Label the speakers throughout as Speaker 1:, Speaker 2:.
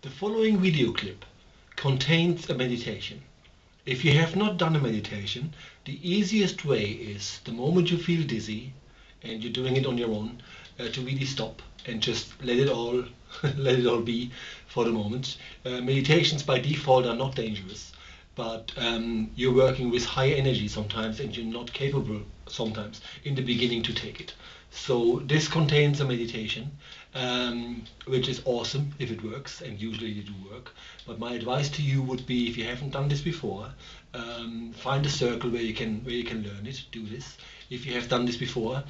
Speaker 1: The following video clip contains a meditation. If you have not done a meditation, the easiest way is the moment you feel dizzy and you're doing it on your own, to really stop and just let it all let it all be for the moment. Meditations by default are not dangerous, but you're working with high energy sometimes and you're not capable sometimes in the beginning to take it. So this contains a meditation, which is awesome if it works, and usually they do work. But my advice to you would be, if you haven't done this before, find a circle where you can learn it. Do this. If you have done this before,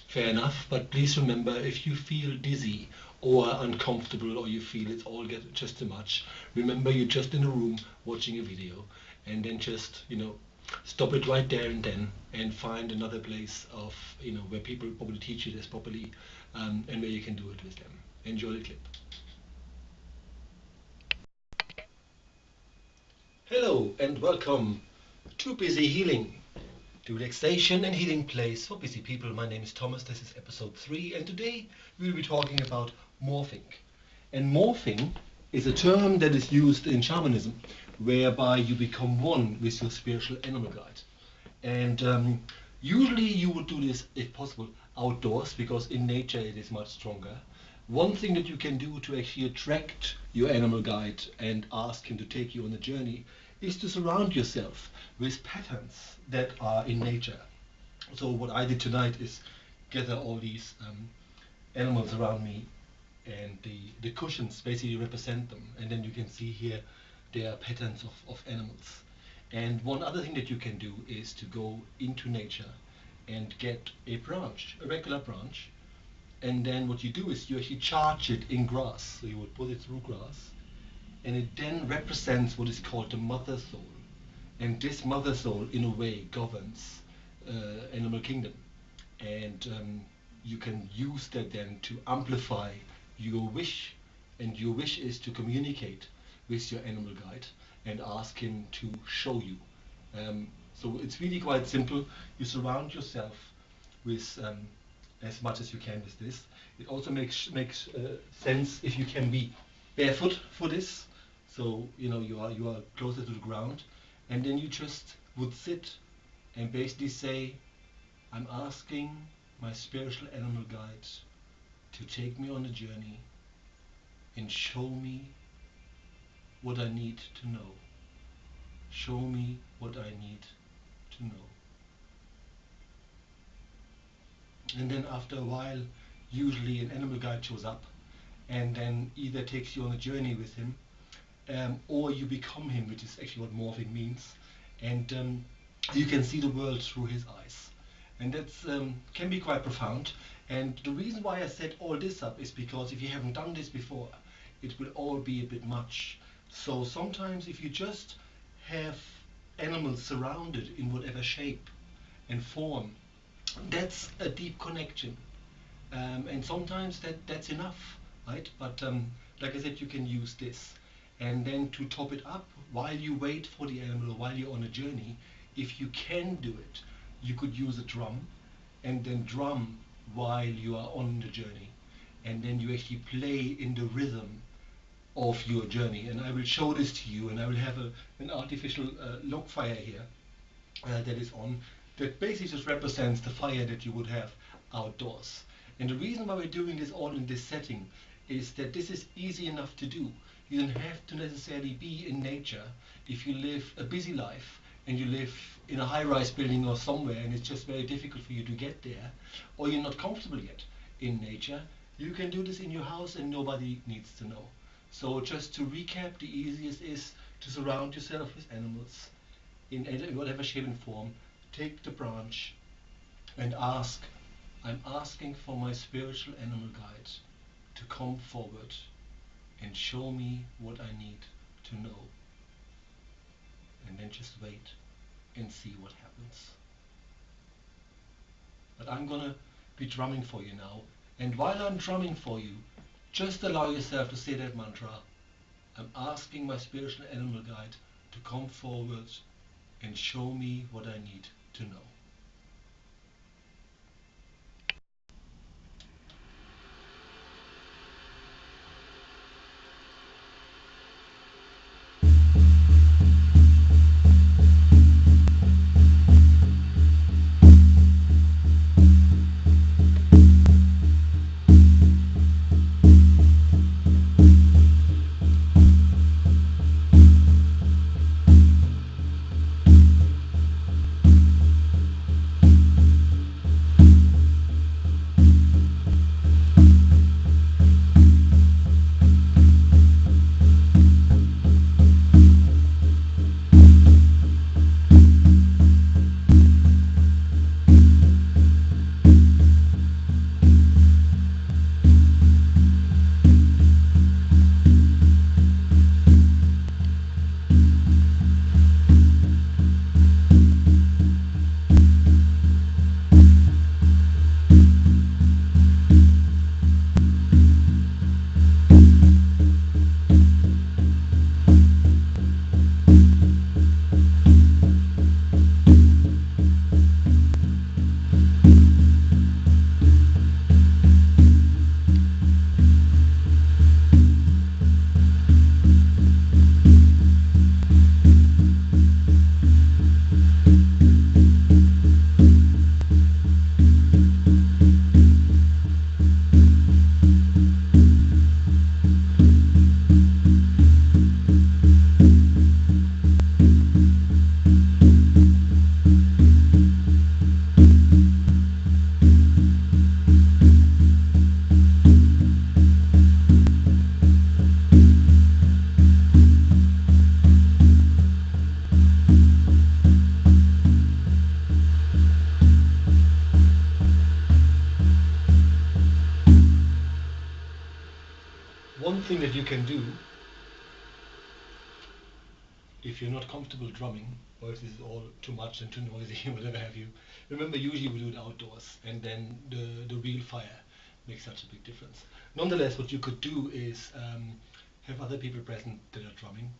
Speaker 1: fair enough. But please remember, if you feel dizzy or uncomfortable, or you feel it's all just too much, remember you're just in a room watching a video, and then just stop it right there and then, and find another place of where people probably teach you this properly, and where you can do it with them. Enjoy the clip. Hello and welcome to Busy Healing, the relaxation and healing place for busy people. My name is Thomas. This is episode 3, and today we'll be talking about morphing. And morphing is a term that is used in shamanism, whereby you become one with your spiritual animal guide. And usually you would do this, if possible, outdoors, because in nature it is much stronger. One thing that you can do to actually attract your animal guide and ask him to take you on a journey is to surround yourself with patterns that are in nature. So what I did tonight is gather all these animals around me, and the cushions basically represent them. And then you can see here there are patterns of animals. And one other thing that you can do is to go into nature and get a branch, a regular branch, and then what you do is you actually charge it in grass. So you would put it through grass, and it then represents what is called the mother soul. And this mother soul, in a way, governs animal kingdom. And you can use that then to amplify your wish. And your wish is to communicate with your animal guide and ask him to show you. So it's really quite simple. You surround yourself with as much as you can with this. It also makes sense if you can be barefoot for this. So you are closer to the ground, and then you just would sit and basically say, I'm asking my spiritual animal guide to take me on a journey and show me what I need to know. Show me what I need to know. And then after a while, usually an animal guide shows up and then either takes you on a journey with him, or you become him, which is actually what morphing means. And you can see the world through his eyes. And that can be quite profound. And the reason why I set all this up is because if you haven't done this before, it will all be a bit much. So sometimes if you just have animals surrounded in whatever shape and form, that's a deep connection. And sometimes that's enough, right? But like I said, you can use this. And then to top it up, while you wait for the animal, while you're on a journey, if you can do it, you could use a drum and then drum while you are on the journey. And then you actually play in the rhythm of your journey. And I will show this to you, and I will have an artificial log fire here that is on, that basically just represents the fire that you would have outdoors. And the reason why we're doing this all in this setting is that this is easy enough to do. You don't have to necessarily be in nature. If you live a busy life and you live in a high-rise building or somewhere and it's just very difficult for you to get there, or you're not comfortable yet in nature, you can do this in your house and nobody needs to know. So just to recap, the easiest is to surround yourself with animals in whatever shape and form. Take the branch and ask, I'm asking for my spiritual animal guide to come forward and show me what I need to know. And then just wait and see what happens. But I'm gonna be drumming for you now. And while I'm drumming for you, just allow yourself to say that mantra. I'm asking my spiritual animal guide to come forward and show me what I need to know. thing that you can do if you're not comfortable drumming, or if this is all too much and too noisy or whatever have you, remember usually we do it outdoors, and then the real fire makes such a big difference. Nonetheless, what you could do is have other people present that are drumming,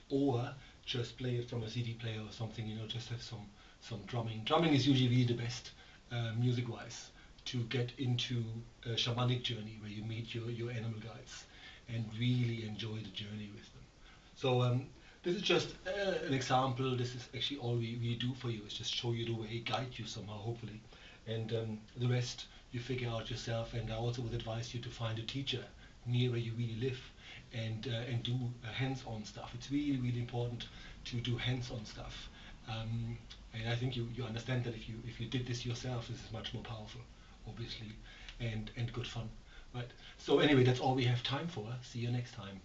Speaker 1: or just play it from a CD player or something, just have some drumming. Drumming is usually really the best, music-wise, to get into a shamanic journey where you meet your animal guides and really enjoy the journey with them. So this is just an example. This is actually all we do for you, is just show you the way, guide you somehow, hopefully. And the rest you figure out yourself. And I also would advise you to find a teacher near where you really live, and do hands-on stuff. It's really, really important to do hands-on stuff. And I think you understand that if you did this yourself, this is much more powerful, obviously, and good fun. Right. So anyway, that's all we have time for. See you next time.